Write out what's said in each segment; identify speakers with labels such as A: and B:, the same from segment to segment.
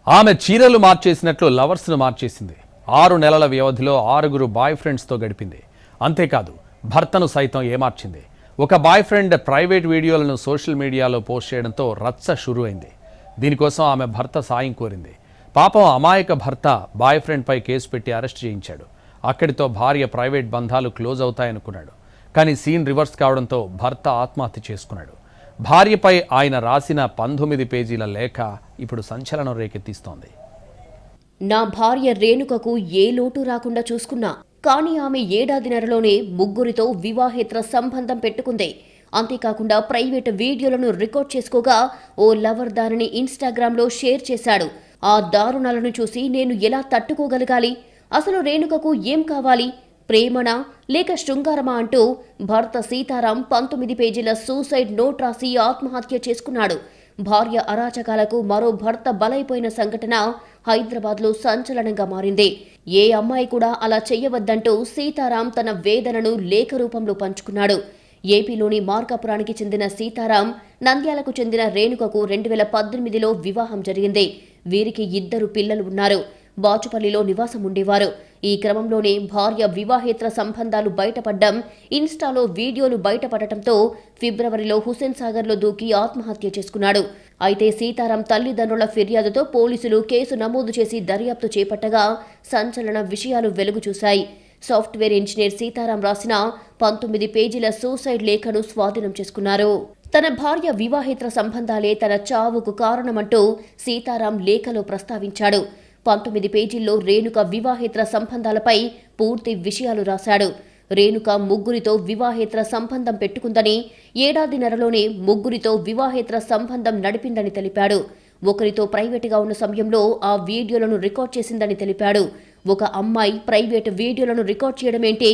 A: ఆమె చీరలు మార్చేసినట్లు లవర్స్ను మార్చేసింది. 6 నెలల వ్యవధిలో 6 బాయ్ ఫ్రెండ్స్తో గడిపింది. అంతేకాదు భర్తను సైతం ఏమార్చింది. ఒక బాయ్ ఫ్రెండ్ ప్రైవేట్ వీడియోలను సోషల్ మీడియాలో పోస్ట్ చేయడంతో రచ్చ షురు అయింది. దీనికోసం ఆమె భర్త సాయం కోరింది. పాపం అమాయక భర్త బాయ్ ఫ్రెండ్పై కేసు పెట్టి అరెస్ట్ చేయించాడు. అక్కడితో భార్య ప్రైవేట్ బంధాలు క్లోజ్ అవుతాయనుకున్నాడు. కానీ సీన్ రివర్స్ కావడంతో భర్త ఆత్మహత్య చేసుకున్నాడు. భార్యపై ఆయన రాసిన 19 పేజీల లేఖ ఇప్పుడు సంచలనం రేకెత్తిస్తోంది.
B: నా భార్య రేణుకకు ఏ లోటు రాకుండా చూసుకున్నా, కానీ ఆమె ఏడాదిన్నరలోనే 3 వివాహేతర సంబంధం పెట్టుకుంది. అంతేకాకుండా ప్రైవేట్ వీడియోలను రికార్డ్ చేసుకోగా ఓ లవర్ దానిని ఇన్స్టాగ్రామ్లో షేర్ చేశాడు. ఆ దారుణాలను చూసి నేను ఎలా తట్టుకోగలగాలి? అసలు రేణుకకు ఏం కావాలి? ప్రేమనా లేక శృంగారమా అంటూ భర్త సీతారాం 19 పేజీల సూసైడ్ నోట్ రాసి ఆత్మహత్య చేసుకున్నాడు. భార్య అరాచకాలకు మరో భర్త బలైపోయిన సంఘటన హైదరాబాద్లో సంచలనంగా మారింది. ఏ అమ్మాయి కూడా అలా చెయ్యవద్దంటూ సీతారాం తన వేదనను లేఖ రూపంలో పంచుకున్నాడు. ఏపీలోని మార్కాపురానికి చెందిన సీతారాం నంద్యాలకు చెందిన రేణుకకు 2018లో వివాహం జరిగింది. వీరికి 2 పిల్లలు ఉన్నారు. బాచుపల్లిలో నివాసం ఉండేవారు. ఈ క్రమంలోనే భార్య వివాహేతర సంబంధాలు బయటపడ్డం, ఇన్స్టాలో వీడియోలు బయటపడటంతో ఫిబ్రవరిలో హుస్సేన్ సాగర్లో దూకి ఆత్మహత్య చేసుకున్నాడు. అయితే సీతారాం తల్లిదండ్రుల ఫిర్యాదుతో పోలీసులు కేసు నమోదు చేసి దర్యాప్తు చేపట్టగా సంచలన విషయాలు వెలుగు చూశాయి. సాఫ్ట్వేర్ ఇంజనీర్ సీతారాం రాసిన 19 పేజీల సూసైడ్ లేఖను స్వాధీనం చేసుకున్నారు. తన భార్య వివాహేతర సంబంధాలే తన చావుకు కారణమంటూ సీతారాం లేఖలో ప్రస్తావించాడు. 19 పేజీల్లో రేణుక వివాహేతర సంబంధాలపై పూర్తి విషయాలు రాశాడు. రేణుక 3 వివాహేతర సంబంధం పెట్టుకుందని, ఏడాదిన్నరలోనే 3 వివాహేతర సంబంధం నడిపిందని తెలిపాడు. ఒకరితో ప్రైవేటుగా ఉన్న సమయంలో ఆ వీడియోలను రికార్డ్ చేసిందని తెలిపాడు. ఒక అమ్మాయి ప్రైవేట్ వీడియోలను రికార్డ్ చేయడమేంటి?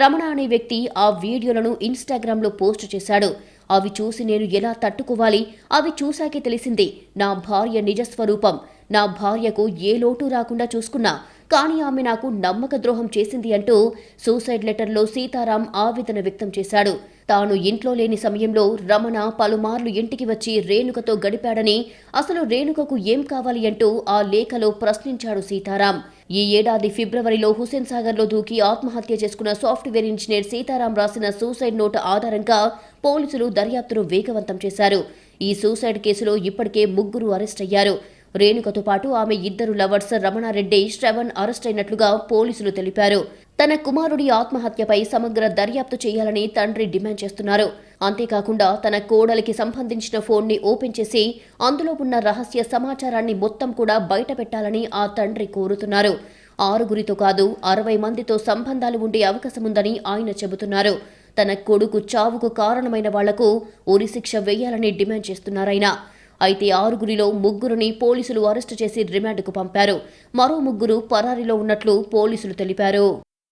B: రమణ అనే వ్యక్తి ఆ వీడియోలను ఇన్స్టాగ్రామ్లో పోస్టు చేశాడు. అవి చూసి నేను ఎలా తట్టుకోవాలి? అవి చూశాకే తెలిసింది నా భార్య నిజస్వరూపం. నా భార్యకు ఏ లోటు రాకుండా చూసుకున్నా, కానీ ఆమె నాకు నమ్మక ద్రోహం చేసింది అంటూ సూసైడ్ లెటర్లో సీతారాం ఆవేదన వ్యక్తం చేశాడు. తాను ఇంట్లో లేని సమయంలో రమణ పలుమార్లు ఇంటికి వచ్చి రేణుకతో గడిపాడని, అసలు రేణుకకు ఏం కావాలి అంటూ ఆ లేఖలో ప్రశ్నించాడు సీతారాం. ఈ ఏడాది ఫిబ్రవరిలో హుస్సేన్ సాగర్లో దూకి ఆత్మహత్య చేసుకున్న సాఫ్ట్వేర్ ఇంజనీర్ సీతారాం రాసిన సూసైడ్ నోట్ ఆధారంగా పోలీసులు దర్యాప్తును వేగవంతం చేశారు. ఈ సూసైడ్ కేసులో ఇప్పటికే 3 అరెస్ట్ అయ్యారు. రేణుకతో పాటు ఆమె 2 లవర్స్ రమణారెడ్డి, శ్రవణ్ అరెస్ట్ అయినట్లుగా పోలీసులు తెలిపారు. తన కుమారుడి ఆత్మహత్యపై సమగ్ర దర్యాప్తు చేయాలని తండ్రి డిమాండ్ చేస్తున్నారు. అంతేకాకుండా తన కోడలికి సంబంధించిన ఫోన్ని ఓపెన్ చేసి అందులో ఉన్న రహస్య సమాచారాన్ని మొత్తం కూడా బయటపెట్టాలని ఆ తండ్రి కోరుతున్నారు. 6 కాదు 60 మందితో సంబంధాలు ఉండే అవకాశముందని ఆయన చెబుతున్నారు. తన కొడుకు చావుకు కారణమైన వాళ్లకు ఉరిశిక్ష వేయాలని డిమాండ్ చేస్తున్నారాయన. అయితే 6 3 పోలీసులు అరెస్టు చేసి రిమాండ్కు పంపారు. మరో 3 పరారీలో ఉన్నట్లు పోలీసులు తెలిపారు.